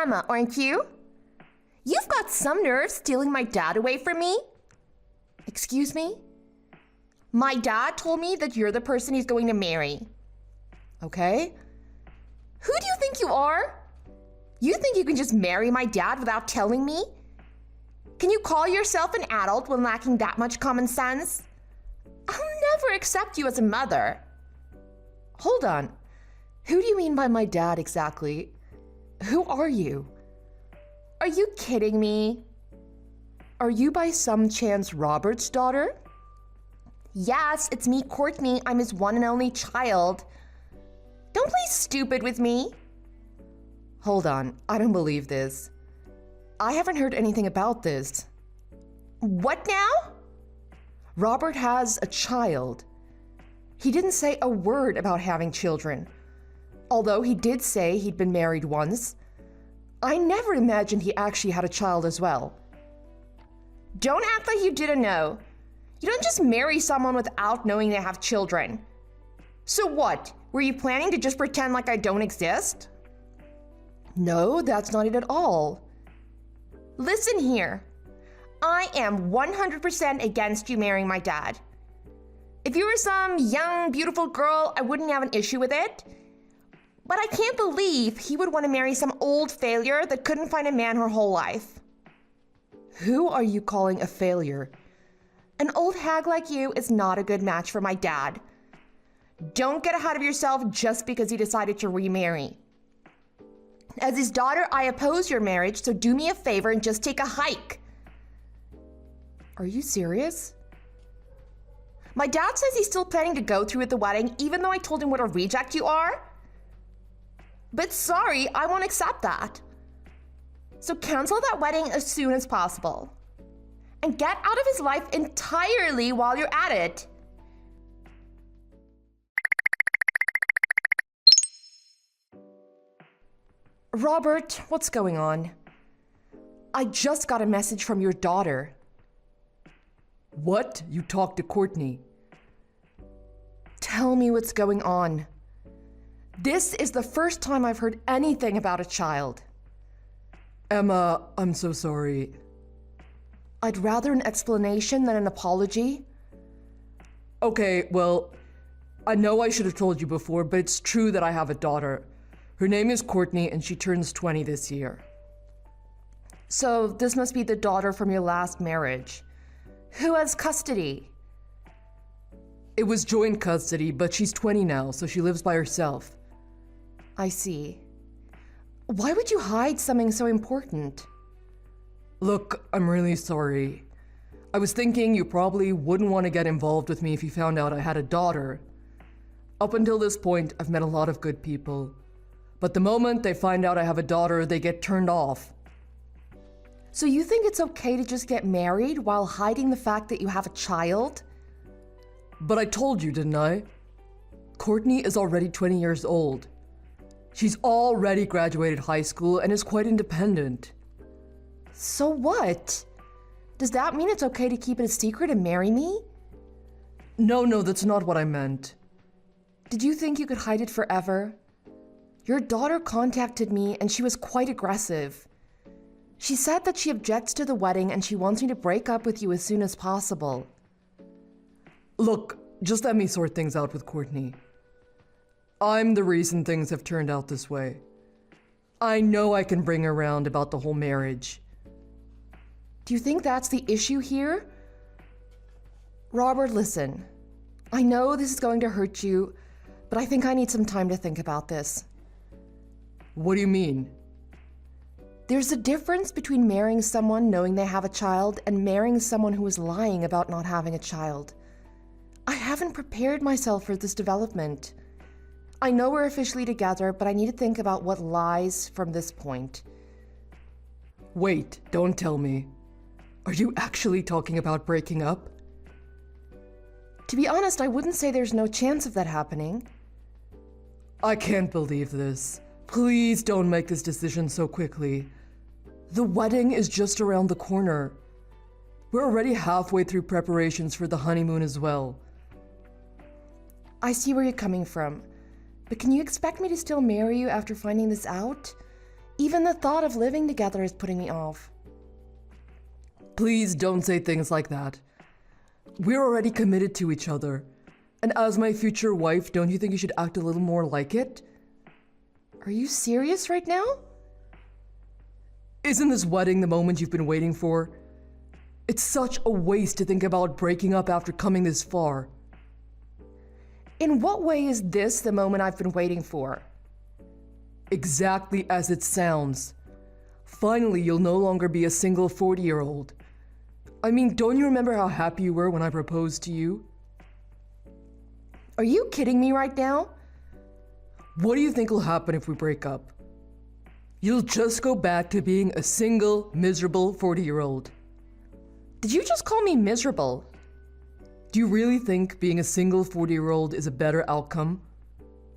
Emma, aren't you? You've got some nerve stealing my dad away from me. Excuse me? My dad told me that you're the person he's going to marry. Okay. Who do you think you are? You think you can just marry my dad without telling me? Can you call yourself an adult when lacking that much common sense? I'll never accept you as a mother. Hold on. Who do you mean by my dad exactly? Who are you? Are you kidding me? Are you by some chance Robert's daughter? Yes, it's me, Courtney. I'm his one and only child. Don't play stupid with me. Hold on, I don't believe this. I haven't heard anything about this. What now? Robert has a child. He didn't say a word about having children. Although he did say he'd been married once. I never imagined he actually had a child as well. Don't act like you didn't know. You don't just marry someone without knowing they have children. So what? Were you planning to just pretend like I don't exist? No, that's not it at all. Listen here. I am 100% against you marrying my dad. If you were some young, beautiful girl, I wouldn't have an issue with it. But I can't believe he would want to marry some old failure that couldn't find a man her whole life. Who are you calling a failure? An old hag like you is not a good match for my dad. Don't get ahead of yourself just because he decided to remarry. As his daughter, I oppose your marriage, so do me a favor and just take a hike. Are you serious? My dad says he's still planning to go through with the wedding, even though I told him what a reject you are. But sorry, I won't accept that. So cancel that wedding as soon as possible. And get out of his life entirely while you're at it. Robert, what's going on? I just got a message from your daughter. What? You talked to Courtney? Tell me what's going on. This is the first time I've heard anything about a child. Emma, I'm so sorry. I'd rather an explanation than an apology. Okay, well, I know I should have told you before, but it's true that I have a daughter. Her name is Courtney, and she turns 20 this year. So this must be the daughter from your last marriage. Who has custody? It was joint custody, but she's 20 now, so she lives by herself. I see. Why would you hide something so important? Look, I'm really sorry. I was thinking you probably wouldn't want to get involved with me if you found out I had a daughter. Up until this point, I've met a lot of good people. But the moment they find out I have a daughter, they get turned off. So you think it's okay to just get married while hiding the fact that you have a child? But I told you, didn't I? Courtney is already 20 years old. She's already graduated high school and is quite independent. So what? Does that mean it's okay to keep it a secret and marry me? No, that's not what I meant. Did you think you could hide it forever? Your daughter contacted me and she was quite aggressive. She said that she objects to the wedding and she wants me to break up with you as soon as possible. Look, just let me sort things out with Courtney. I'm the reason things have turned out this way. I know I can bring her around about the whole marriage. Do you think that's the issue here? Robert, listen. I know this is going to hurt you, but I think I need some time to think about this. What do you mean? There's a difference between marrying someone knowing they have a child and marrying someone who is lying about not having a child. I haven't prepared myself for this development. I know we're officially together, but I need to think about what lies from this point. Wait, don't tell me. Are you actually talking about breaking up? To be honest, I wouldn't say there's no chance of that happening. I can't believe this. Please don't make this decision so quickly. The wedding is just around the corner. We're already halfway through preparations for the honeymoon as well. I see where you're coming from, but can you expect me to still marry you after finding this out? Even the thought of living together is putting me off. Please don't say things like that. We're already committed to each other. And as my future wife, don't you think you should act a little more like it? Are you serious right now? Isn't this wedding the moment you've been waiting for? It's such a waste to think about breaking up after coming this far. In what way is this the moment I've been waiting for? Exactly as it sounds. Finally, you'll no longer be a single 40-year-old. I mean, don't you remember how happy you were when I proposed to you? Are you kidding me right now? What do you think will happen if we break up? You'll just go back to being a single, miserable 40-year-old. Did you just call me miserable? Do you really think being a single 40-year-old is a better outcome?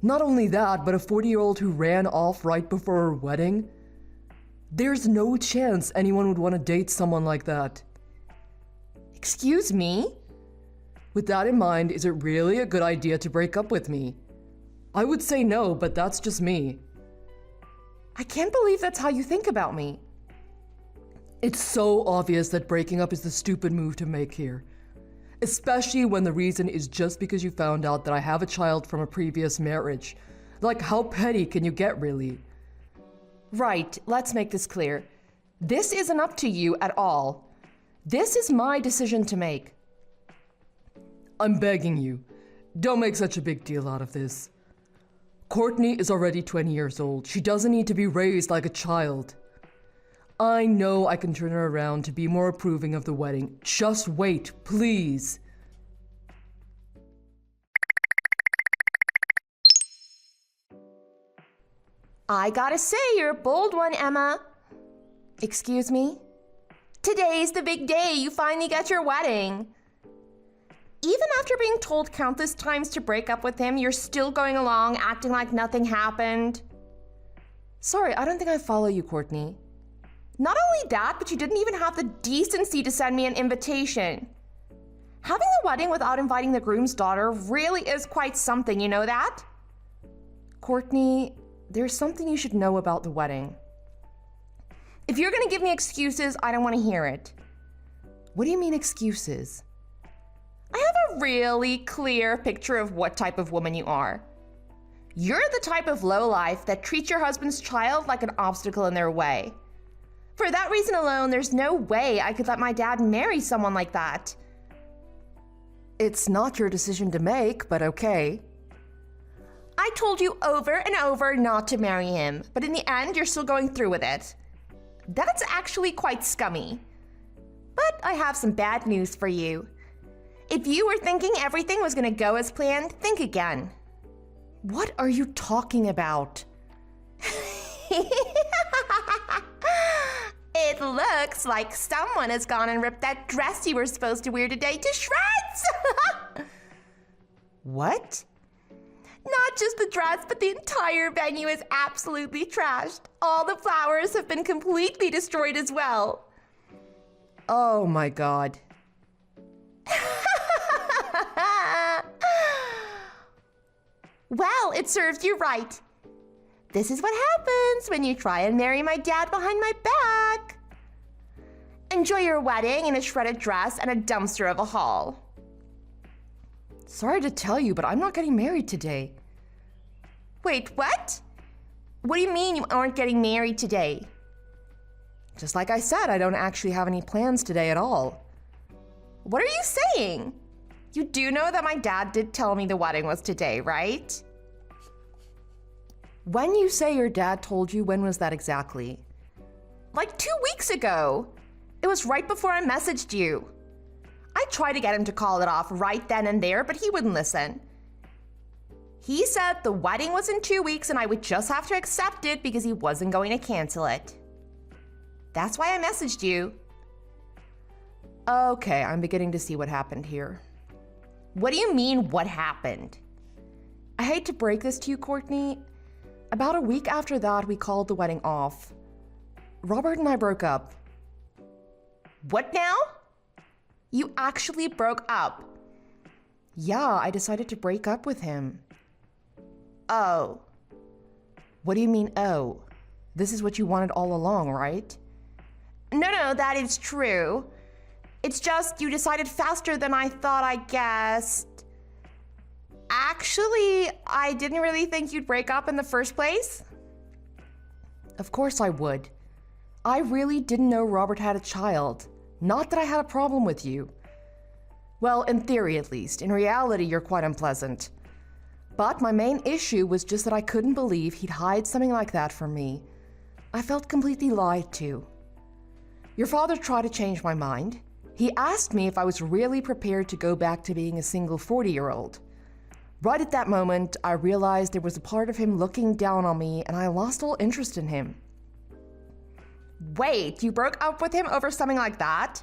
Not only that, but a 40-year-old who ran off right before her wedding? There's no chance anyone would want to date someone like that. Excuse me? With that in mind, is it really a good idea to break up with me? I would say no, but that's just me. I can't believe that's how you think about me. It's so obvious that breaking up is the stupid move to make here. Especially when the reason is just because you found out that I have a child from a previous marriage. Like, how petty can you get, really? Right, let's make this clear. This isn't up to you at all. This is my decision to make. I'm begging you, don't make such a big deal out of this. Courtney is already 20 years old. She doesn't need to be raised like a child. I know I can turn her around to be more approving of the wedding. Just wait, please. I gotta say, you're a bold one, Emma. Excuse me? Today's the big day. You finally get your wedding. Even after being told countless times to break up with him, you're still going along, acting like nothing happened. Sorry, I don't think I follow you, Courtney. Not only that, but you didn't even have the decency to send me an invitation. Having the wedding without inviting the groom's daughter really is quite something, you know that? Courtney, there's something you should know about the wedding. If you're gonna give me excuses, I don't want to hear it. What do you mean excuses? I have a really clear picture of what type of woman you are. You're the type of lowlife that treats your husband's child like an obstacle in their way. For that reason alone, there's no way I could let my dad marry someone like that. It's not your decision to make, but okay. I told you over and over not to marry him, but in the end, you're still going through with it. That's actually quite scummy. But I have some bad news for you. If you were thinking everything was gonna go as planned, think again. What are you talking about? It looks like someone has gone and ripped that dress you were supposed to wear today to shreds! What? Not just the dress, but the entire venue is absolutely trashed. All the flowers have been completely destroyed as well. Oh my God. Well, it serves you right. This is what happens when you try and marry my dad behind my back. Enjoy your wedding in a shredded dress and a dumpster of a hall. Sorry to tell you, but I'm not getting married today. Wait, what? What do you mean you aren't getting married today? Just like I said, I don't actually have any plans today at all. What are you saying? You do know that my dad did tell me the wedding was today, right? When you say your dad told you, when was that exactly? Like 2 weeks ago. It was right before I messaged you. I tried to get him to call it off right then and there, but he wouldn't listen. He said the wedding was in 2 weeks and I would just have to accept it because he wasn't going to cancel it. That's why I messaged you. Okay, I'm beginning to see what happened here. What do you mean, what happened? I hate to break this to you, Courtney. About a week after that, we called the wedding off. Robert and I broke up. What now? You actually broke up? Yeah, I decided to break up with him. Oh. What do you mean, oh? This is what you wanted all along, right? No, that is true. It's just you decided faster than I thought, I guessed. Actually, I didn't really think you'd break up in the first place. Of course I would. I really didn't know Robert had a child. Not that I had a problem with you. Well, in theory at least. In reality, you're quite unpleasant. But my main issue was just that I couldn't believe he'd hide something like that from me. I felt completely lied to. Your father tried to change my mind. He asked me if I was really prepared to go back to being a single 40-year-old. Right at that moment, I realized there was a part of him looking down on me, and I lost all interest in him. Wait, you broke up with him over something like that?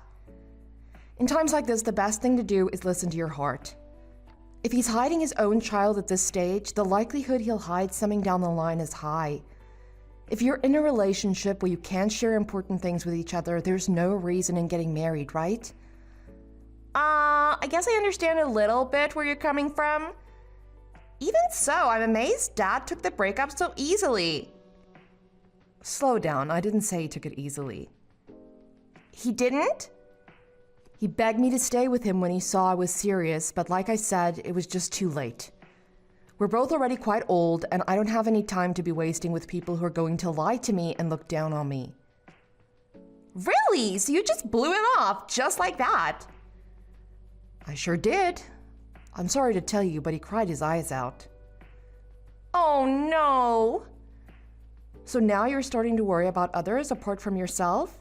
In times like this, the best thing to do is listen to your heart. If he's hiding his own child at this stage, the likelihood he'll hide something down the line is high. If you're in a relationship where you can't share important things with each other, there's no reason in getting married, right? I guess I understand a little bit where you're coming from. Even so, I'm amazed Dad took the breakup so easily. Slow down, I didn't say he took it easily. He didn't? He begged me to stay with him when he saw I was serious, but like I said, it was just too late. We're both already quite old, and I don't have any time to be wasting with people who are going to lie to me and look down on me. Really? So you just blew him off, just like that? I sure did. I'm sorry to tell you, but he cried his eyes out. Oh no! So now you're starting to worry about others apart from yourself?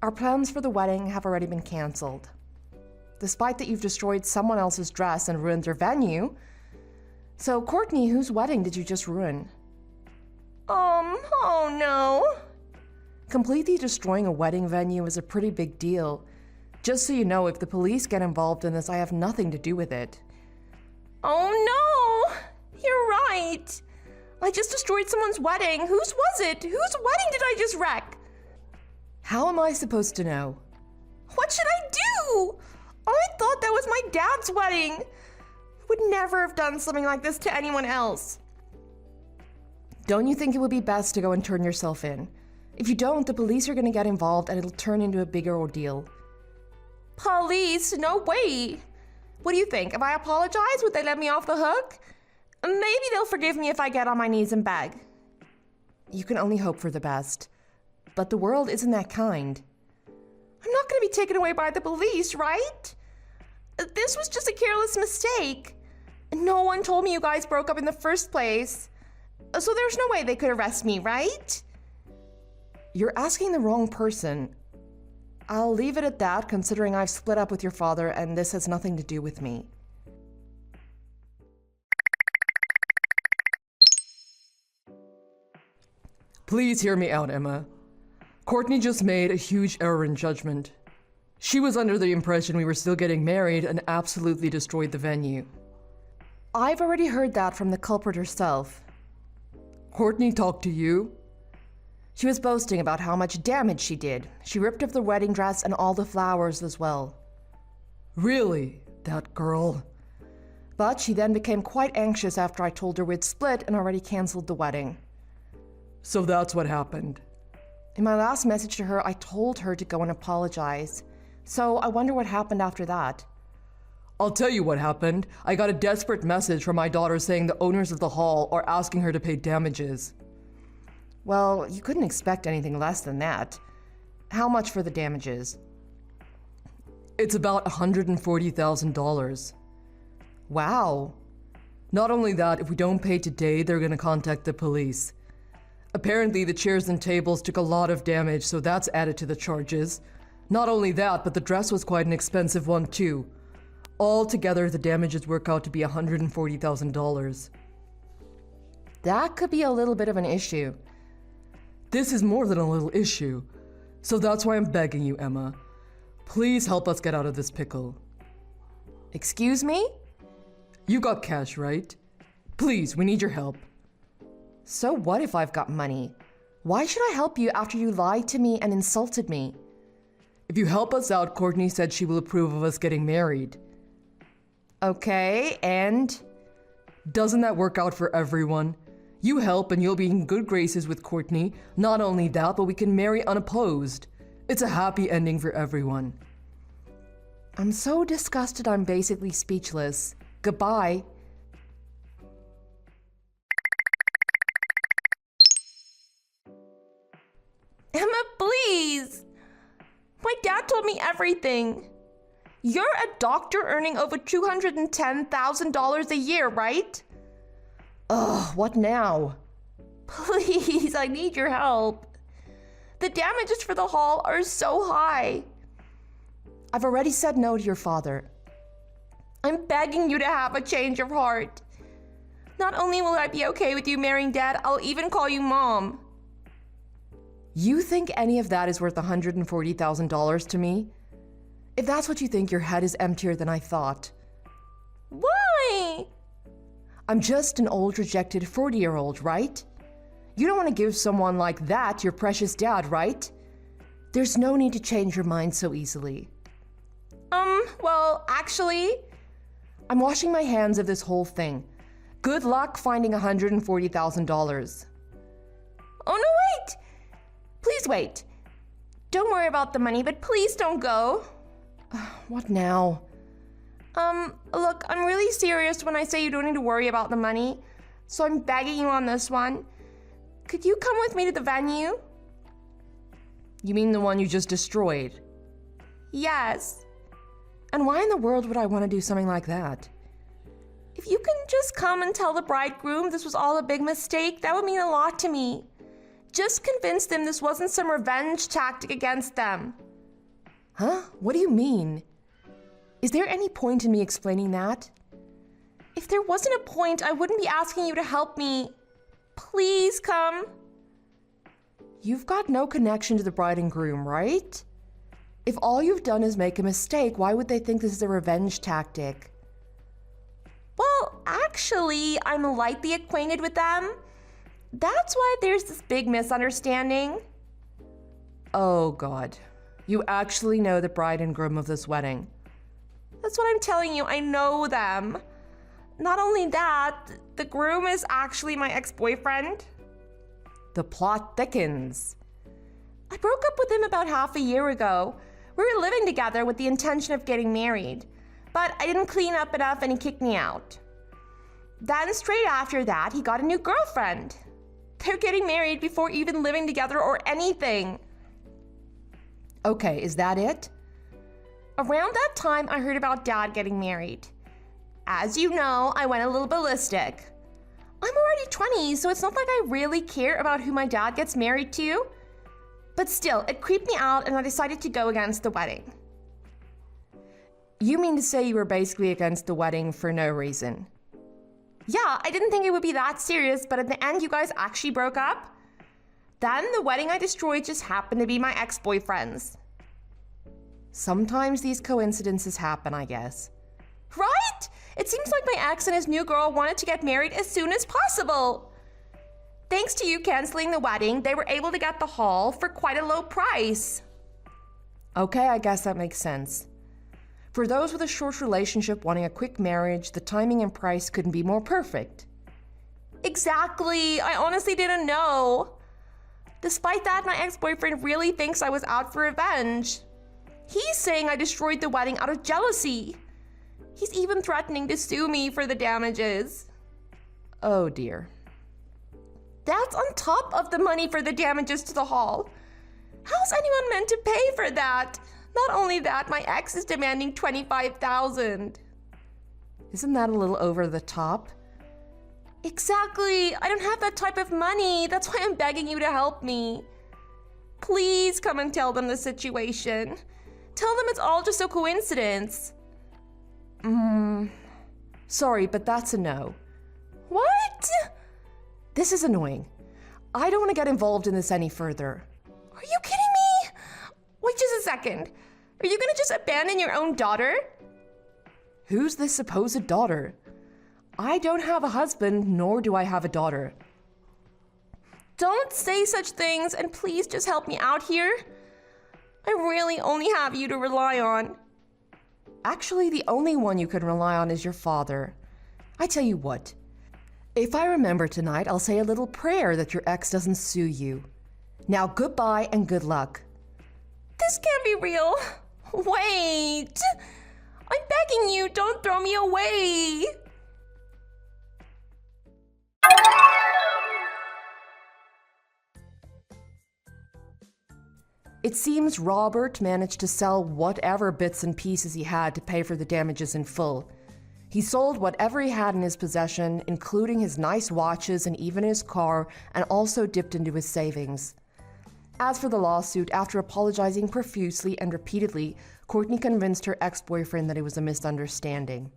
Our plans for the wedding have already been canceled. Despite that you've destroyed someone else's dress and ruined their venue. So, Courtney, whose wedding did you just ruin? Oh no. Completely destroying a wedding venue is a pretty big deal. Just so you know, if the police get involved in this, I have nothing to do with it. Oh no! You're right. I just destroyed someone's wedding. Whose was it? Whose wedding did I just wreck? How am I supposed to know? What should I do? I thought that was my dad's wedding. I would never have done something like this to anyone else. Don't you think it would be best to go and turn yourself in? If you don't, the police are going to get involved and it'll turn into a bigger ordeal. Police? No way. What do you think? If I apologize, would they let me off the hook? Maybe they'll forgive me if I get on my knees and beg. You can only hope for the best. But the world isn't that kind. I'm not going to be taken away by the police, right? This was just a careless mistake. No one told me you guys broke up in the first place. So there's no way they could arrest me, right? You're asking the wrong person. I'll leave it at that, considering I've split up with your father and this has nothing to do with me. Please hear me out, Emma. Courtney just made a huge error in judgment. She was under the impression we were still getting married and absolutely destroyed the venue. I've already heard that from the culprit herself. Courtney talked to you? She was boasting about how much damage she did. She ripped off the wedding dress and all the flowers as well. Really? That girl? But she then became quite anxious after I told her we'd split and already canceled the wedding. So that's what happened. In my last message to her, I told her to go and apologize. So I wonder what happened after that. I'll tell you what happened. I got a desperate message from my daughter saying the owners of the hall are asking her to pay damages. Well, you couldn't expect anything less than that. How much for the damages? It's about $140,000. Wow. Not only that, if we don't pay today, they're gonna contact the police. Apparently, the chairs and tables took a lot of damage, so that's added to the charges. Not only that, but the dress was quite an expensive one too. Altogether, the damages work out to be $140,000. That could be a little bit of an issue. This is more than a little issue. So that's why I'm begging you, Emma. Please help us get out of this pickle. Excuse me? You got cash, right? Please, we need your help. So what if I've got money? Why should I help you after you lied to me and insulted me? If you help us out, Courtney said she will approve of us getting married. Okay, and? Doesn't that work out for everyone? You help and you'll be in good graces with Courtney. Not only that, but we can marry unopposed. It's a happy ending for everyone. I'm so disgusted I'm basically speechless. Goodbye. Emma, please! My dad told me everything. You're a doctor earning over $210,000 a year, right? Ugh, what now? Please, I need your help. The damages for the hall are so high. I've already said no to your father. I'm begging you to have a change of heart. Not only will I be okay with you marrying Dad, I'll even call you Mom. You think any of that is worth $140,000 to me? If that's what you think, your head is emptier than I thought. Why? I'm just an old rejected 40-year-old, right? You don't want to give someone like that your precious dad, right? There's no need to change your mind so easily. Well, actually, I'm washing my hands of this whole thing. Good luck finding $140,000. oh no, wait! Please wait. Don't worry about the money, but please don't go. What now? Look, I'm really serious when I say you don't need to worry about the money, so I'm begging you on this one. Could you come with me to the venue? You mean the one you just destroyed? Yes. And why in the world would I want to do something like that? If you can just come and tell the bridegroom this was all a big mistake, that would mean a lot to me. Just convince them this wasn't some revenge tactic against them. Huh? What do you mean? Is there any point in me explaining that? If there wasn't a point, I wouldn't be asking you to help me. Please come. You've got no connection to the bride and groom, right? If all you've done is make a mistake, why would they think this is a revenge tactic? Well, actually, I'm lightly acquainted with them. That's why there's this big misunderstanding. Oh, God. You actually know the bride and groom of this wedding. That's what I'm telling you. I know them. Not only that, the groom is actually my ex-boyfriend. The plot thickens. I broke up with him about half a year ago. We were living together with the intention of getting married, but I didn't clean up enough and he kicked me out. Then straight after that, he got a new girlfriend. They're getting married before even living together or anything. Okay, is that it? Around that time, I heard about Dad getting married. As you know, I went a little ballistic. I'm already 20, so it's not like I really care about who my dad gets married to. But still, it creeped me out and I decided to go against the wedding. You mean to say you were basically against the wedding for no reason? Yeah, I didn't think it would be that serious, but at the end you guys actually broke up. Then the wedding I destroyed just happened to be my ex-boyfriend's. Sometimes these coincidences happen, I guess. Right? It seems like my ex and his new girl wanted to get married as soon as possible. Thanks to you canceling the wedding, they were able to get the hall for quite a low price. Okay, I guess that makes sense. For those with a short relationship wanting a quick marriage, the timing and price couldn't be more perfect. Exactly. I honestly didn't know. Despite that, my ex-boyfriend really thinks I was out for revenge. He's saying I destroyed the wedding out of jealousy. He's even threatening to sue me for the damages. Oh dear. That's on top of the money for the damages to the hall. How's anyone meant to pay for that? Not only that, my ex is demanding $25,000. Isn't that a little over the top? Exactly. I don't have that type of money. That's why I'm begging you to help me. Please come and tell them the situation. Tell them it's all just a coincidence. Sorry, but that's a no. What? This is annoying. I don't want to get involved in this any further. Are you kidding me? Wait just a second. Are you gonna just abandon your own daughter? Who's this supposed daughter? I don't have a husband, nor do I have a daughter. Don't say such things, and please just help me out here. I really only have you to rely on. Actually, the only one you can rely on is your father. I tell you what, If I remember tonight, I'll say a little prayer that your ex doesn't sue you. Now goodbye and good luck. This can't be real. Wait. I'm begging you, don't throw me away. It seems Robert managed to sell whatever bits and pieces he had to pay for the damages in full. He sold whatever he had in his possession, including his nice watches and even his car, and also dipped into his savings. As for the lawsuit, after apologizing profusely and repeatedly, Courtney convinced her ex-boyfriend that it was a misunderstanding.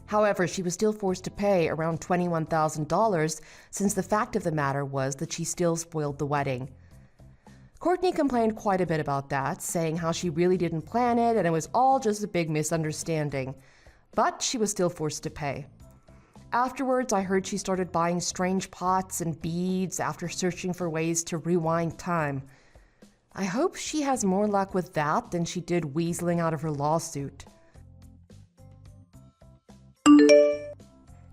However, she was still forced to pay around $21,000 since the fact of the matter was that she still spoiled the wedding. Courtney complained quite a bit about that, saying how she really didn't plan it and it was all just a big misunderstanding. But she was still forced to pay. Afterwards, I heard she started buying strange pots and beads after searching for ways to rewind time. I hope she has more luck with that than she did weaseling out of her lawsuit.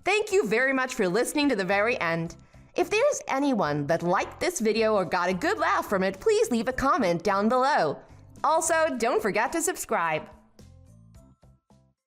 Thank you very much for listening to the very end. If there's anyone that liked this video or got a good laugh from it, please leave a comment down below. Also, don't forget to subscribe.